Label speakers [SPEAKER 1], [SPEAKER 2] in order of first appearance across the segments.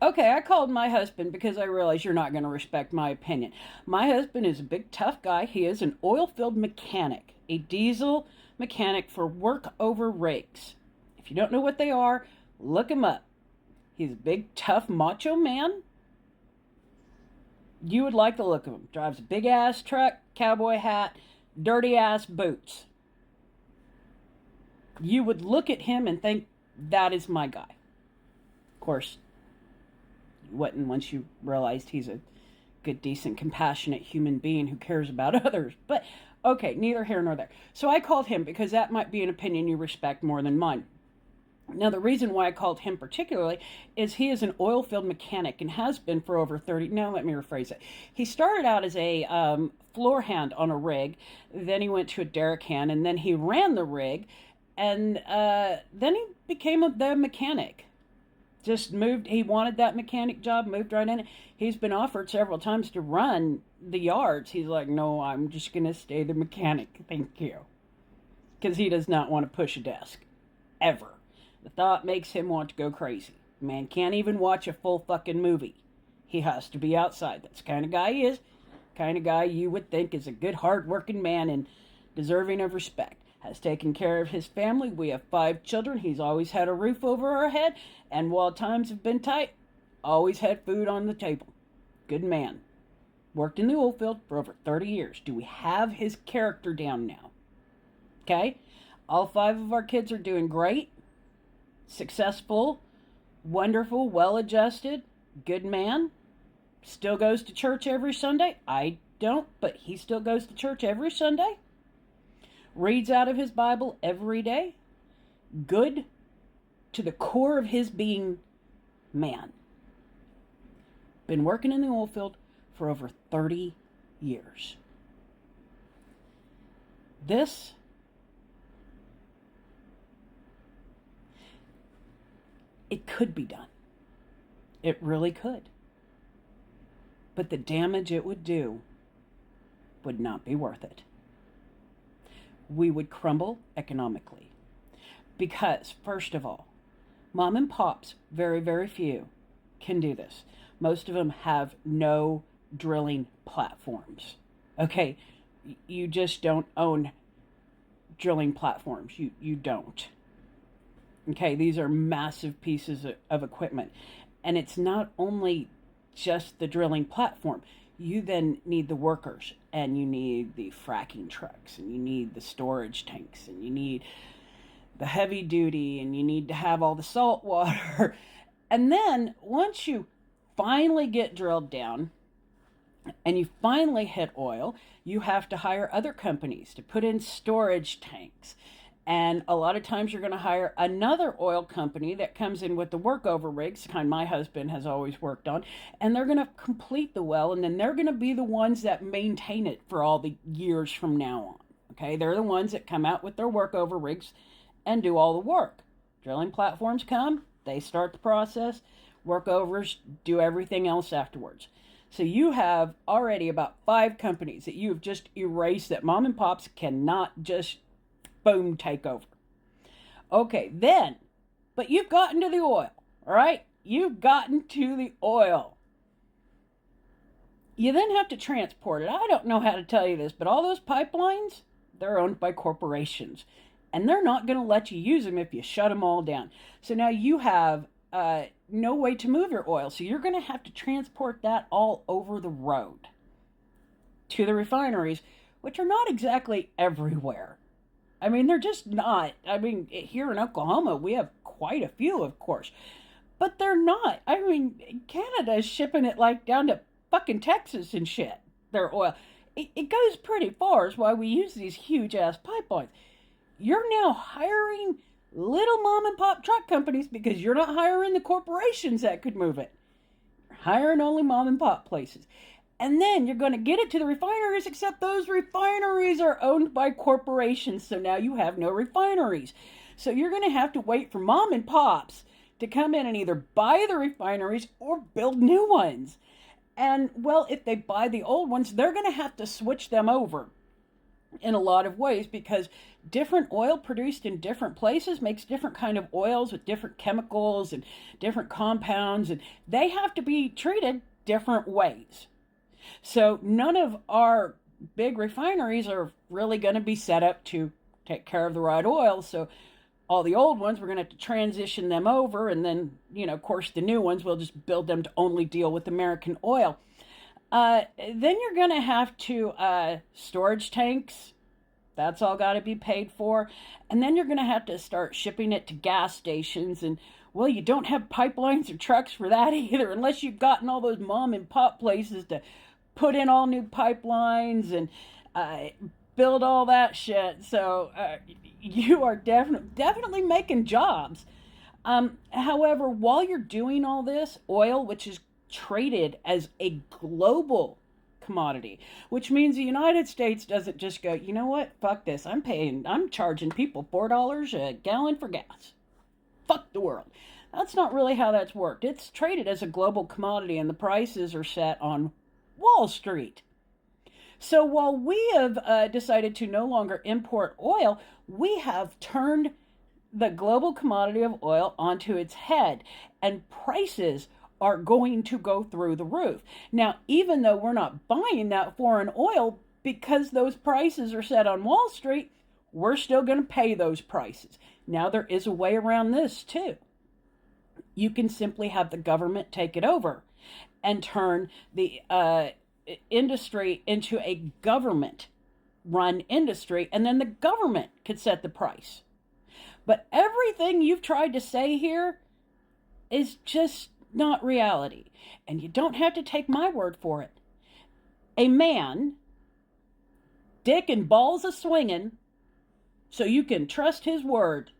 [SPEAKER 1] Okay, I called my husband because I realize you're not going to respect my opinion. My husband is a big, tough guy. He is an oil filled mechanic, a diesel mechanic for work over rigs. If you don't know what they are, look him up. He's a big, tough, macho man. You would like the look of him. Drives a big ass truck, cowboy hat, dirty ass boots. You would look at him and think, that is my guy. Of course, you wouldn't once you realized he's a good, decent, compassionate human being who cares about others. But okay, neither here nor there. So I called him because that might be an opinion you respect more than mine. Now, the reason why I called him particularly is he is an oil filled mechanic and has been for over 30. Now, let me rephrase it. He started out as a floor hand on a rig, then he went to a derrick hand, and then he ran the rig, and then he became the mechanic. Just moved, he wanted that mechanic job, moved right in it. He's been offered several times to run the yards. He's like, no, I'm just going to stay the mechanic. Thank you. Because he does not want to push a desk. Ever. The thought makes him want to go crazy. Man can't even watch a full fucking movie. He has to be outside. That's the kind of guy he is. Kind of guy you would think is a good, hard-working man and deserving of respect. Has taken care of his family. We have 5 children. He's always had a roof over our head. And while times have been tight, always had food on the table. Good man. Worked in the oil field for over 30 years. Do we have his character down now? Okay? All 5 of our kids are doing great. Successful, wonderful, well-adjusted, good man. Still goes to church every Sunday. I don't, but he still goes to church every Sunday. Reads out of his Bible every day. Good to the core of his being man. Been working in the oil field for over 30 years. This it could be done. It really could. But the damage it would do would not be worth it. We would crumble economically. Because, first of all, mom and pops, very, very few, can do this. Most of them have no drilling platforms. Okay, you just don't own drilling platforms. You don't. Okay, these are massive pieces of equipment. And it's not only just the drilling platform. You then need the workers, and you need the fracking trucks, and you need the storage tanks, and you need the heavy duty, and you need to have all the salt water. And then once you finally get drilled down and you finally hit oil, you have to hire other companies to put in storage tanks. And a lot of times you're going to hire another oil company that comes in with the workover rigs, the kind my husband has always worked on, and they're going to complete the well, and then they're going to be the ones that maintain it for all the years from now on. Okay, they're the ones that come out with their workover rigs and do all the work. Drilling platforms come, they start the process, workovers do everything else afterwards. So you have already about 5 companies that you have just erased that mom and pops cannot just boom take over. Okay, then, but you've gotten to the oil, all right? You've gotten to the oil. You then have to transport it. I don't know how to tell you this, but all those pipelines, they're owned by corporations. And they're not going to let you use them if you shut them all down. So now you have no way to move your oil. So you're going to have to transport that all over the road to the refineries, which are not exactly everywhere. I mean, they're just not. I mean, here in Oklahoma, we have quite a few, of course. But they're not. I mean, Canada is shipping it like down to fucking Texas and shit, their oil. It goes pretty far, is why we use these huge ass pipelines. You're now hiring little mom and pop truck companies because you're not hiring the corporations that could move it. You're hiring only mom and pop places. And then you're going to get it to the refineries, except those refineries are owned by corporations. So now you have no refineries. So you're going to have to wait for mom and pops to come in and either buy the refineries or build new ones. And, well, if they buy the old ones, they're going to have to switch them over in a lot of ways, because different oil produced in different places makes different kind of oils with different chemicals and different compounds, and they have to be treated different ways. So none of our big refineries are really going to be set up to take care of the right oil. So all the old ones, we're going to have to transition them over. And then, of course, the new ones, we'll just build them to only deal with American oil. Then you're going to have to storage tanks. That's all got to be paid for. And then you're going to have to start shipping it to gas stations. And, well, you don't have pipelines or trucks for that either, unless you've gotten all those mom and pop places to put in all new pipelines and build all that shit. So you are definitely making jobs. However, while you're doing all this, oil, which is traded as a global commodity, which means the United States doesn't just go, you know what, fuck this, I'm charging people $4 a gallon for gas. Fuck the world. That's not really how that's worked. It's traded as a global commodity, and the prices are set on Wall Street. So while we have decided to no longer import oil, we have turned the global commodity of oil onto its head, and prices are going to go through the roof. Now, even though we're not buying that foreign oil because those prices are set on Wall Street, we're still going to pay those prices. Now, there is a way around this too. You can simply have the government take it over and turn the industry into a government-run industry, and then the government could set the price. But everything you've tried to say here is just not reality. And you don't have to take my word for it. A man, dick and balls a-swinging, so you can trust his word,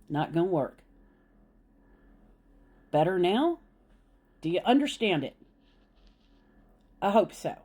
[SPEAKER 1] not gonna work. Better now? Do you understand it? I hope so.